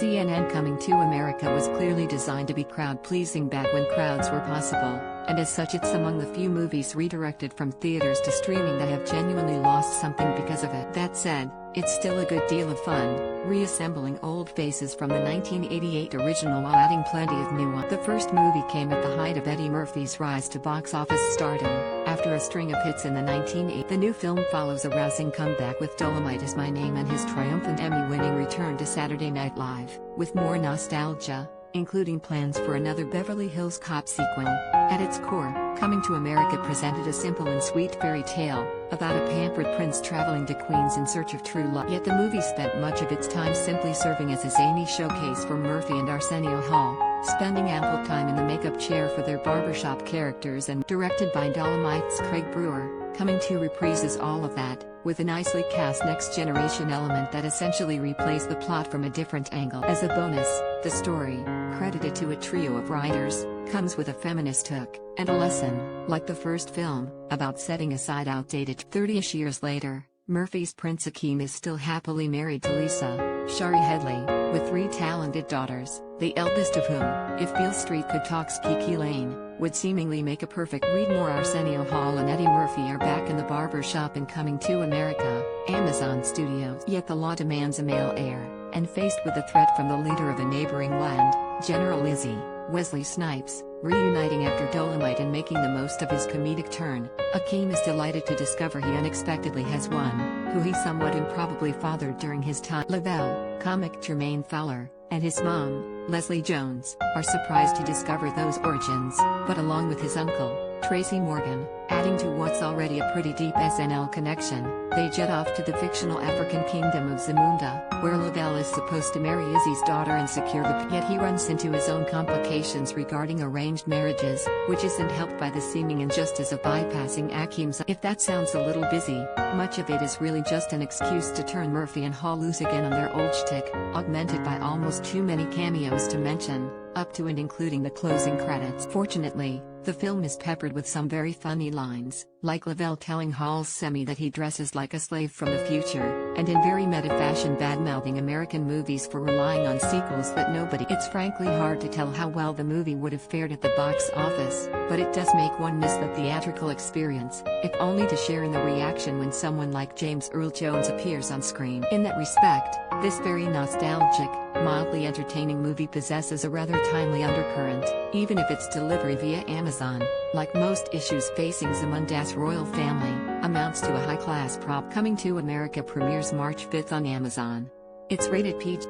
CNN Coming to America was clearly designed to be crowd-pleasing back when crowds were possible, and as such it's among the few movies redirected from theaters to streaming that have genuinely lost something because of it. That said, it's still a good deal of fun, reassembling old faces from the 1988 original while adding plenty of new ones. The first movie came at the height of Eddie Murphy's rise to box office stardom, after a string of hits in the 1980s. The new film follows a rousing comeback with Dolomite Is My Name and his triumphant Emmy-winning return to Saturday Night Live, with more nostalgia, including plans for another Beverly Hills Cop sequel. At its core, Coming to America presented a simple and sweet fairy tale about a pampered prince traveling to Queens in search of true love. Yet the movie spent much of its time simply serving as a zany showcase for Murphy and Arsenio Hall, spending ample time in the makeup chair for their barbershop characters. And directed by Dolomite's Craig Brewer, Coming to reprises all of that, with a nicely cast next-generation element that essentially replays the plot from a different angle. As a bonus, the story, credited to a trio of writers, comes with a feminist hook, and a lesson, like the first film, about setting aside outdated. 30-ish years later, Murphy's Prince Akeem is still happily married to Lisa, Shari Headley, with 3 talented daughters, the eldest of whom, if Beale Street could talk's Kiki Lane, would seemingly make a perfect read. More Arsenio Hall and Eddie Murphy are back in the barber shop in Coming to America, Amazon Studios. Yet the law demands a male heir, and faced with a threat from the leader of a neighboring land, General Izzy, Wesley Snipes, reuniting after Dolomite and making the most of his comedic turn, Akeem is delighted to discover he unexpectedly has one, who he somewhat improbably fathered during his time. Lavelle, comic Jermaine Fowler, and his mom, Leslie Jones, are surprised to discover those origins, but along with his uncle, Tracy Morgan, adding to what's already a pretty deep SNL connection, they jet off to the fictional African kingdom of Zamunda, where Lavelle is supposed to marry Izzy's daughter and secure the yet he runs into his own complications regarding arranged marriages, which isn't helped by the seeming injustice of bypassing Akeem's. If that sounds a little busy, much of it is really just an excuse to turn Murphy and Hall loose again on their old shtick, augmented by almost too many cameos to mention, up to and including the closing credits. Fortunately, the film is peppered with some very funny lines, like Lavelle telling Hall's semi that he dresses like a slave from the future, and in very meta fashion badmouthing American movies for relying on sequels that nobody. It's frankly hard to tell how well the movie would have fared at the box office, but it does make one miss the theatrical experience, if only to share in the reaction when someone like James Earl Jones appears on screen. In that respect, this very nostalgic, mildly entertaining movie possesses a rather timely undercurrent, even if its delivery via Amazon, like most issues facing Zamunda's royal family, amounts to a high-class prop. Coming to America premieres March 5 on Amazon. It's rated PG.